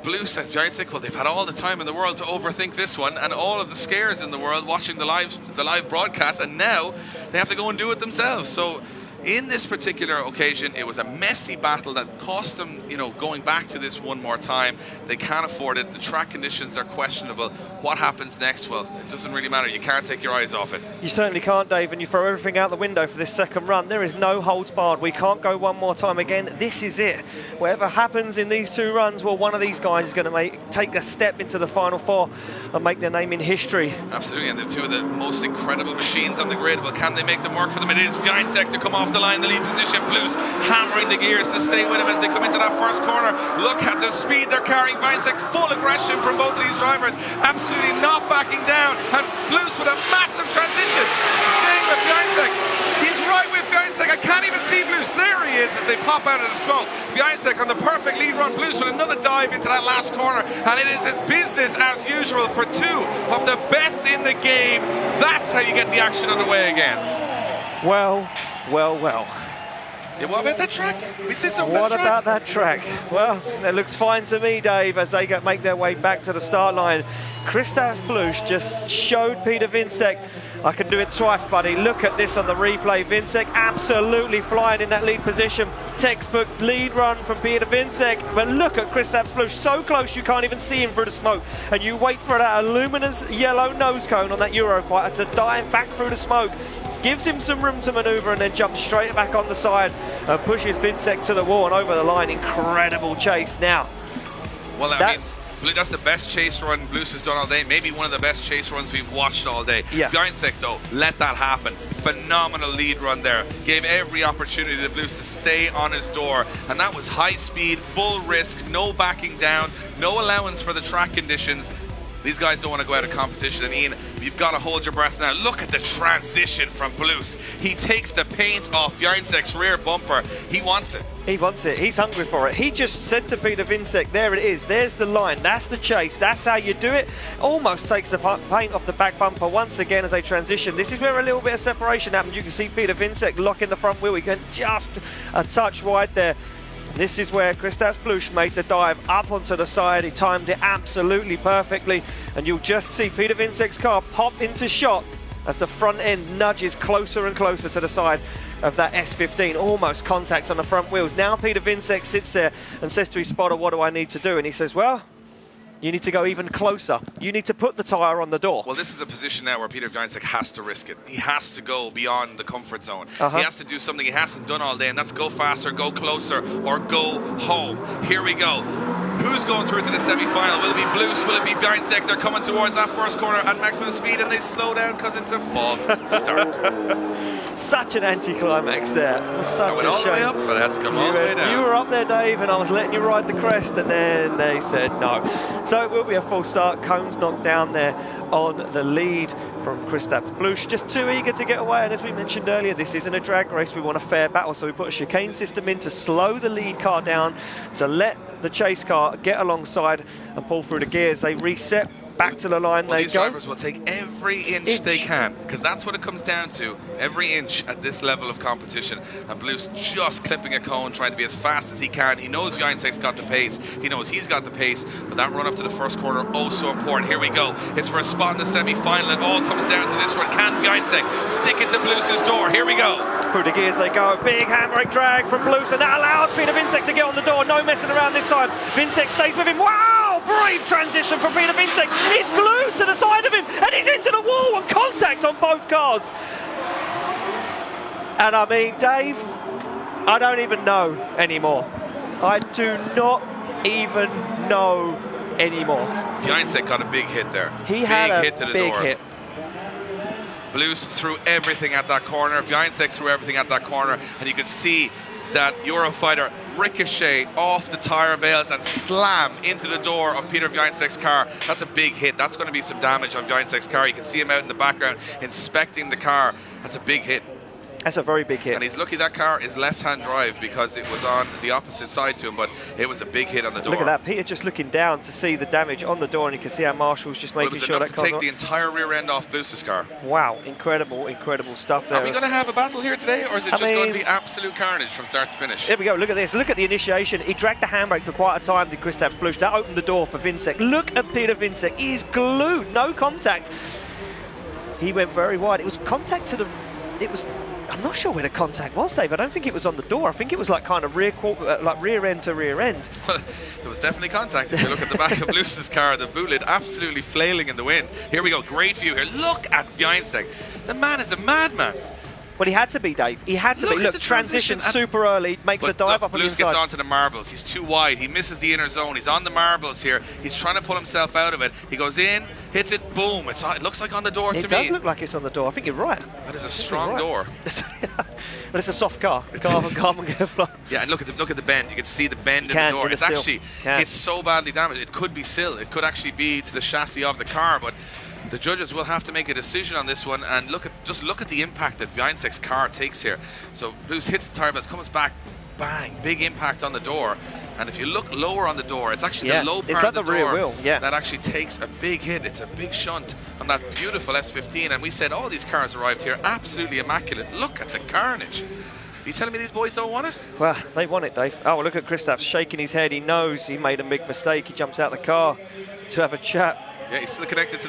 Bluss and wiecek, well, they've had all the time in the world to overthink this one and all of the scares in the world watching the live broadcast, and now they have to go and do it themselves. So in this particular occasion, it was a messy battle that cost them, you know, going back to this one more time. They can't afford it. The track conditions are questionable. What happens next? Well, it doesn't really matter. You can't take your eyes off it. You certainly can't, Dave, and you throw everything out the window for this second run. There is no holds barred. We can't go one more time again. This is it. Whatever happens in these two runs, well, one of these guys is going to take a step into the Final Four and make their name in history. Absolutely, and they're two of the most incredible machines on the grid. Well, can they make them work for them? It is wiecek to come off the line, the lead position. Bluss hammering the gears to stay with him as they come into that first corner. Look at the speed they're carrying. wiecek, full aggression from both of these drivers, absolutely not backing down, and Bluss with a massive transition, staying with wiecek. He's right with wiecek. I can't even see Bluss. There he is as they pop out of the smoke. wiecek on the perfect lead run. Bluss with another dive into that last corner, and it is his business as usual for two of the best in the game. That's how you get the action underway again. Well, well, well. Yeah, what about that track? Did we see something about What about that track? Well, it looks fine to me, Dave, as they make their way back to the start line. Kristaps Bluss just showed Peter wiecek, I can do it twice, buddy. Look at this on the replay. wiecek absolutely flying in that lead position. Textbook lead run from Peter wiecek. But look at Kristaps Bluss, so close you can't even see him through the smoke. And you wait for that luminous yellow nose cone on that Eurofighter to dive back through the smoke. Gives him some room to manoeuvre and then jumps straight back on the side and pushes wiecek to the wall and over the line. Incredible chase now. Well, that's the best chase run Bluss has done all day. Maybe one of the best chase runs we've watched all day. Yeah. wiecek, though, let that happen. Phenomenal lead run there. Gave every opportunity to Bluss to stay on his door. And that was high speed, full risk, no backing down, no allowance for the track conditions. These guys don't want to go out of competition, and Ian, you've got to hold your breath now. Look at the transition from Bluss. He takes the paint off wiecek's rear bumper. He wants it. He wants it. He's hungry for it. He just said to Peter wiecek, there it is. There's the line. That's the chase. That's how you do it. Almost takes the paint off the back bumper once again as they transition. This is where a little bit of separation happens. You can see Peter wiecek locking the front wheel. He can just a touch wide there. This is where Kristaps Bluss made the dive up onto the side. He timed it absolutely perfectly. And you'll just see Peter wiecek's car pop into shot as the front end nudges closer and closer to the side of that S15. Almost contact on the front wheels. Now Peter wiecek sits there and says to his spotter, what do I need to do? And he says, well, you need to go even closer. You need to put the tyre on the door. Well, this is a position now where Peter wiecek has to risk it. He has to go beyond the comfort zone. He has to do something he hasn't done all day, and that's go faster, go closer, or go home. Here we go. Who's going through to the semi-final? Will it be Bluss? Will it be wiecek? They're coming towards that first corner at maximum speed, and they slow down because it's a false start. Such an anticlimax there. Such a shame. All the way up, but it had to come all the way down. You were up there, Dave, and I was letting you ride the crest, and then they said no. So it will be a full start. Cone's knocked down there on the lead from Kristaps Bluss. Just too eager to get away, and as we mentioned earlier, this isn't a drag race. We want a fair battle, so we put a chicane system in to slow the lead car down, to let the chase car get alongside and pull through the gears. They reset. Back to the line, these drivers will take every inch they can, because that's what it comes down to, every inch at this level of competition. And Bluss just clipping a cone, trying to be as fast as he can. He knows wiecek's got the pace, he knows he's got the pace, but that run up to the first corner, oh so important. Here we go, it's for a spot in the semi-final. It all comes down to this run. Can wiecek stick it to Bluss's door? Here we go. Through the gears they go, big handbrake drag from Bluss, and that allows Peter wiecek to get on the door. No messing around this time. wiecek stays with him. Wow! Brave transition from Peter wiecek. He's glued to the side of him, and he's into the wall, and contact on both cars. And I mean, Dave, I don't even know anymore. I do not even know anymore. wiecek got a big hit there. He had a hit to the big door. hit. Bluss threw everything at that corner. wiecek threw everything at that corner, and you could see that Eurofighter ricochet off the tyre veils and slam into the door of Peter wiecek's car. That's a big hit. That's going to be some damage on wiecek's car. You can see him out in the background inspecting the car. That's a big hit. That's a very big hit. And he's lucky that car is left-hand drive because it was on the opposite side to him. But It was a big hit on the door. Look at that, Peter just looking down to see the damage on the door, and you can see how Marshall's just making sure that it was enough to take the entire rear end off Bluss's car. Wow, incredible stuff there. Are we going to have a battle here today, or is it just going to be absolute carnage from start to finish? Here we go, look at this, look at the initiation. He dragged the handbrake for quite a time, did Kristaps Bluss. That opened the door for Wiecek. Look at Peter Wiecek, he's glued, no contact. He went very wide. It was contact to the... I'm not sure where the contact was, Dave. I don't think it was on the door. I think it was like kind of rear end to rear end. Well, there was definitely contact. If you look at the back of Bluss's car, the boot lid absolutely flailing in the wind. Here we go, great view here. Look at Wiecek. The man is a madman. Well, he had to be, Dave. He had to be. Look, transition super early, makes a dive up on the inside. Bluss gets onto the marbles. He's too wide. He misses the inner zone. He's on the marbles here. He's trying to pull himself out of it. He goes in, hits it, boom. It looks like on the door to me. It does look like it's on the door. I think you're right. That is a strong door. But it's a soft car. Carbon Kevlar. Yeah, and look at the bend. You can see the bend in the door. It's actually it's so badly damaged. It could be sill. It could actually be to the chassis of the car, but the judges will have to make a decision on this one, and just look at the impact that Wiecek's car takes here. So Bluss hits the tire, but comes back, bang, big impact on the door. And if you look lower on the door, it's actually the low part of the rear wheel, that actually takes a big hit. It's a big shunt on that beautiful S15, and we said all these cars arrived here absolutely immaculate. Look at the carnage. Are you telling me these boys don't want it? Well, they want it, Dave. Oh, look at Kristaps shaking his head. He knows he made a big mistake. He jumps out the car to have a chat. Yeah, he's still connected to